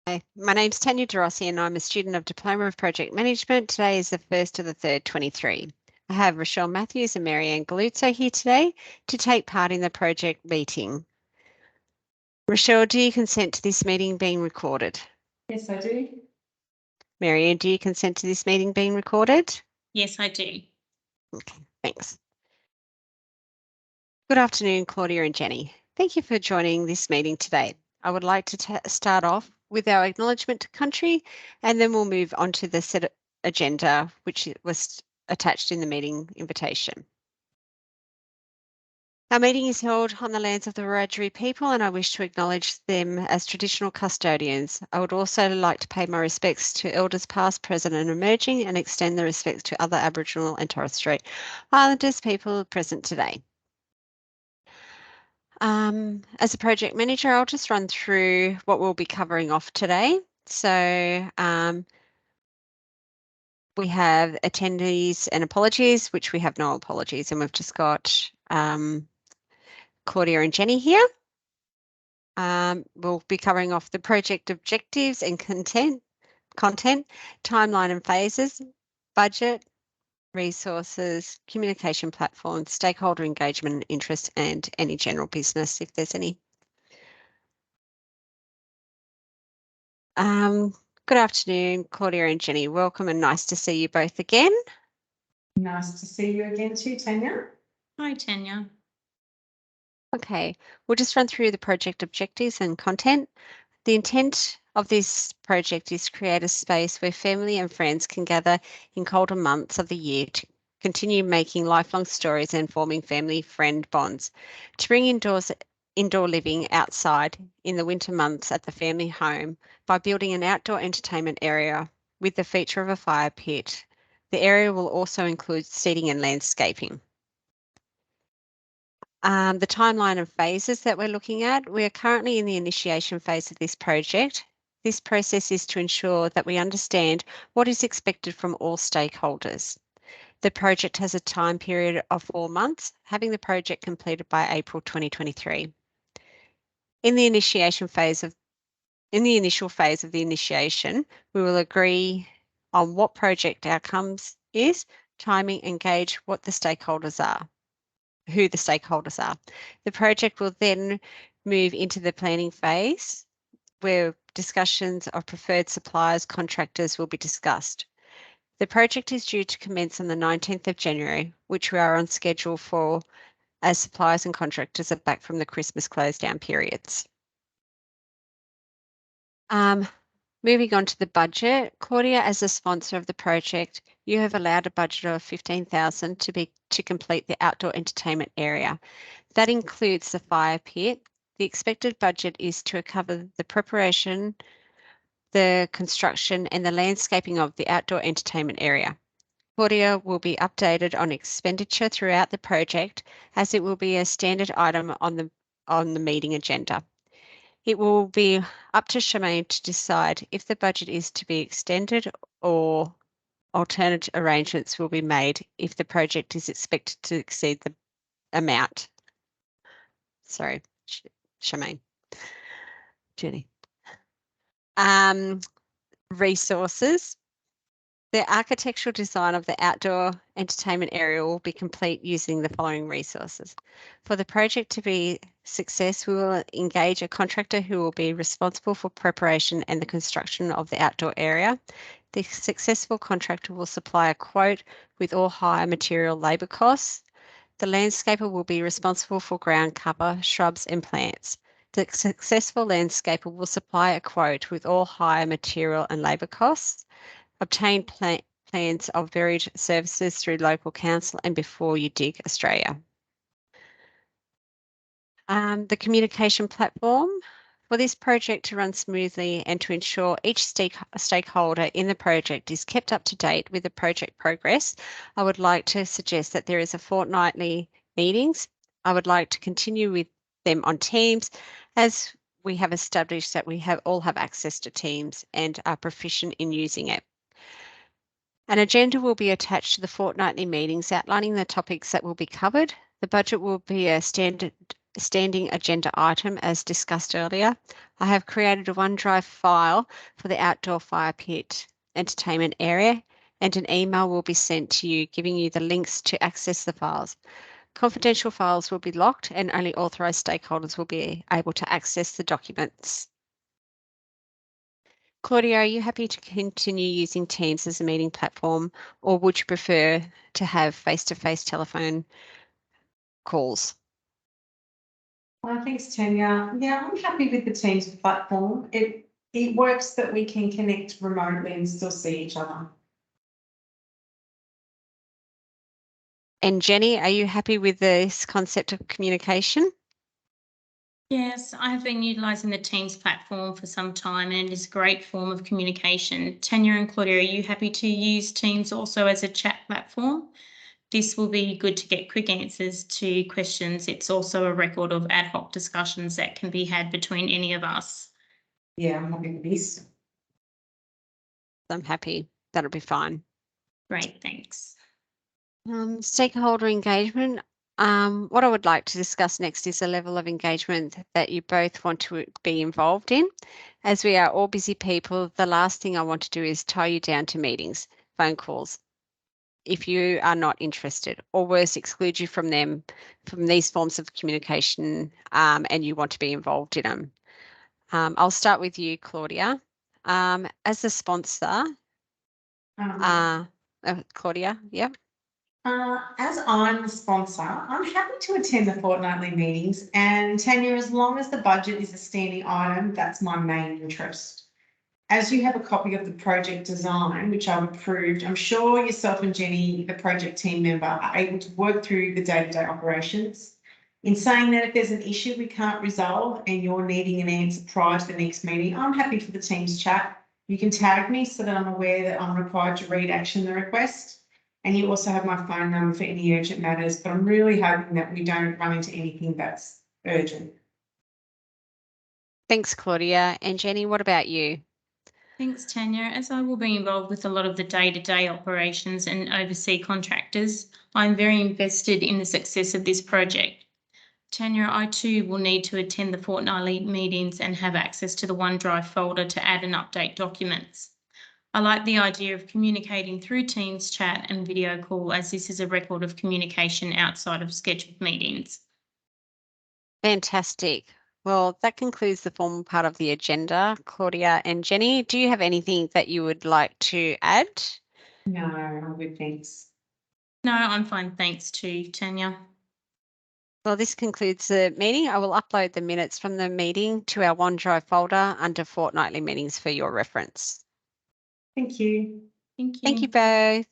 Hi, my name's Tanya DeRossi and I'm a student of Diploma of Project Management. Today is the 1st of the 3rd, 23. I have Rochelle Matthews and Marianne Galuzzo here today to take part in the project meeting. Rochelle, do you consent to this meeting being recorded? Yes, I do. Marianne, do you consent to this meeting being recorded? Yes, I do. Okay, thanks. Good afternoon, Claudia and Jenny. Thank you for joining this meeting today. I would like to start off with our acknowledgement to country, and then we'll move on to the set agenda, which was attached in the meeting invitation. Our meeting is held on the lands of the Wiradjuri people, and I wish to acknowledge them as traditional custodians. I would also like to pay my respects to elders past, present and emerging, and extend the respects to other Aboriginal and Torres Strait Islanders people present today. As a project manager, I'll just run through what we'll be covering off today. So we have attendees and apologies, which we have no apologies, and we've just got Claudia and Jenny here. We'll be covering off the project objectives and content, timeline and phases, budget, resources, communication platforms, stakeholder engagement and interest, and any general business if there's any. Good afternoon, Claudia and Jenny. Welcome and nice to see you both again. Nice to see you again too, Tanya. Hi, Tanya. Okay, we'll just run through the project objectives and content. The intent of this project is to create a space where family and friends can gather in colder months of the year to continue making lifelong stories and forming family-friend bonds, to bring indoor living outside in the winter months at the family home by building an outdoor entertainment area with the feature of a fire pit. The area will also include seating and landscaping. The timeline of phases that we're looking at, we are currently in the initiation phase of this project. This process is to ensure that we understand what is expected from all stakeholders. The project has a time period of 4 months, having the project completed by April 2023. In the initial phase of the initiation, we will agree on what project outcomes is, timing, and gauge what the stakeholders are. Who the stakeholders are. The project will then move into the planning phase where discussions of preferred suppliers, contractors will be discussed. The project is due to commence on the 19th of January, which we are on schedule for as suppliers and contractors are back from the Christmas close down periods. Moving on to the budget, Claudia, as a sponsor of the project, you have allowed a budget of $15,000 to complete the outdoor entertainment area. That includes the fire pit. The expected budget is to cover the preparation, the construction, and the landscaping of the outdoor entertainment area. Claudia will be updated on expenditure throughout the project, as it will be a standard item on the meeting agenda. It will be up to Charmaine to decide if the budget is to be extended or alternate arrangements will be made if the project is expected to exceed the amount. Sorry, Charmaine. Jenny. Resources. The architectural design of the outdoor entertainment area will be complete using the following resources. For the project to be a success, we will engage a contractor who will be responsible for preparation and the construction of the outdoor area. The successful contractor will supply a quote with all hire material labour costs. The landscaper will be responsible for ground cover, shrubs and plants. The successful landscaper will supply a quote with all hire material and labour costs. Obtain plans of varied services through local council and Before You Dig Australia. The communication platform. For this project to run smoothly and to ensure each stakeholder in the project is kept up to date with the project progress, I would like to suggest that there is a fortnightly meetings. I would like to continue with them on Teams, as we have established that we all have access to Teams and are proficient in using it. An agenda will be attached to the fortnightly meetings outlining the topics that will be covered. The budget will be a standard standing agenda item as discussed earlier. I have created a OneDrive file for the outdoor fire pit entertainment area, and an email will be sent to you giving you the links to access the files. Confidential files will be locked and only authorised stakeholders will be able to access the documents. Claudia, are you happy to continue using Teams as a meeting platform, or would you prefer to have face-to-face telephone calls? Thanks, Tanya. Yeah, I'm happy with the Teams platform. It works that we can connect remotely and still see each other. And Jenny, are you happy with this concept of communication? Yes, I've been utilising the Teams platform for some time and it is a great form of communication. Tanya and Claudia, are you happy to use Teams also as a chat platform? This will be good to get quick answers to questions. It's also a record of ad hoc discussions that can be had between any of us. Yeah, I'm happy with this. I'm happy. That'll be fine. Great, thanks. Stakeholder engagement. What I would like to discuss next is the level of engagement that you both want to be involved in. As we are all busy people, the last thing I want to do is tie you down to meetings, phone calls, if you are not interested, or worse, exclude you from them, from these forms of communication, and you want to be involved in them. I'll start with you, Claudia. As the sponsor, Claudia, yeah. As I'm the sponsor, I'm happy to attend the fortnightly meetings, and Tanya, as long as the budget is a standing item, that's my main interest. As you have a copy of the project design, which I've approved, I'm sure yourself and Jenny, the project team member, are able to work through the day-to-day operations. In saying that, if there's an issue we can't resolve and you're needing an answer prior to the next meeting, I'm happy for the team's chat. You can tag me so that I'm aware that I'm required to read action the request. And you also have my phone number for any urgent matters, but I'm really hoping that we don't run into anything that's urgent. Thanks, Claudia. And Jenny, what about you? Thanks, Tanya. As I will be involved with a lot of the day-to-day operations and oversee contractors, I'm very invested in the success of this project. Tanya, I too will need to attend the fortnightly meetings and have access to the OneDrive folder to add and update documents. I like the idea of communicating through Teams chat and video call, as this is a record of communication outside of scheduled meetings. Fantastic. Well, that concludes the formal part of the agenda. Claudia and Jenny, do you have anything that you would like to add? No, I'm good, thanks. No, I'm fine, thanks to Tanya. Well, this concludes the meeting. I will upload the minutes from the meeting to our OneDrive folder under fortnightly meetings for your reference. Thank you. Thank you. Thank you both.